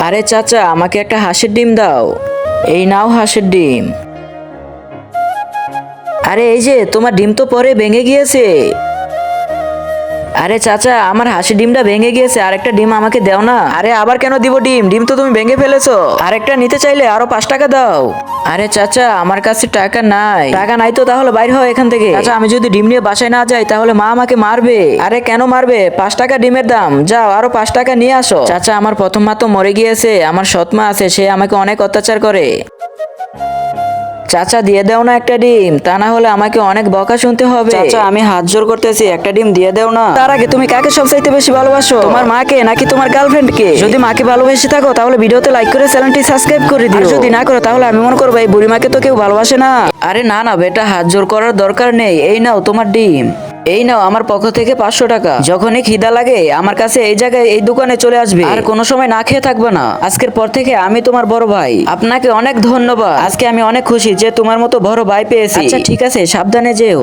আরে চাচা, আমাকে একটা হাঁসের ডিম দাও। এই নাও হাঁসের ডিম। আরে এই যে তোমার ডিম তো পরে ভেঙে গিয়েছে। আরে চাচা, আমার হাঁসের ডিমটা ভেঙে গিয়েছে, আরেকটা ডিম আমাকে দাও না। আরে আবার কেন দিব ডিম? ডিম তো তুমি ভেঙে ফেলেছো। আরেকটা নিতে চাইলে আরো 5 টাকা দাও। আরে চাচা, আমার কাছে টাকা নাই। টাকা নাই তো তাহলে বাইর হও এখান থেকে। চাচা, আমি যদি ডিম নিয়ে বাসায় না যাই তাহলে মা আমাকে মারবে। আরে কেন মারবে? 5 টাকা ডিমের দাম, যাও আরো 5 টাকা নিয়ে আসো। চাচা, আমার প্রথম মা তো মরে গিয়েছে, আমার সৎ মা আছে, সে আমাকে অনেক অত্যাচার করে। চাচা, দিয়ে দাও না একটা ডিম, তা না হলে আমাকে অনেক বকা শুনতে হবে। চাচা, আমি হাত জোর করতেছি, একটা ডিম দিয়ে দাও না। তার আগে তুমি কাকে সবচাইতে বেশি ভালোবাসো? তোমার মাকে নাকি তোমার গার্লফ্রেন্ডকে? যদি মাকে ভালোবেসে থাকো তাহলে ভিডিওতে লাইক করে চ্যানেলটি সাবস্ক্রাইব করে দিও। আর যদি না করো তাহলে আমি মনে করবো এই বুড়ি মাকে তো কেউ ভালোবাসে না। আরে না না বেটা, হাত জোর করার দরকার নেই। এই নাও তোমার ডিম। এই নাও আমার পক্ষ থেকে 500 টাকা। যখনই খিদা লাগে আমার কাছে এই জায়গায় এই দোকানে চলে আসবে, আর কোনো সময় না খেয়ে থাকবে না। আজকের পর থেকে আমি তোমার বড় ভাই। আপনাকে অনেক ধন্যবাদ। আজকে আমি অনেক খুশি যে তোমার মতো বড় ভাই পেয়েছি। আচ্ছা ঠিক আছে, সাবধানে যেও।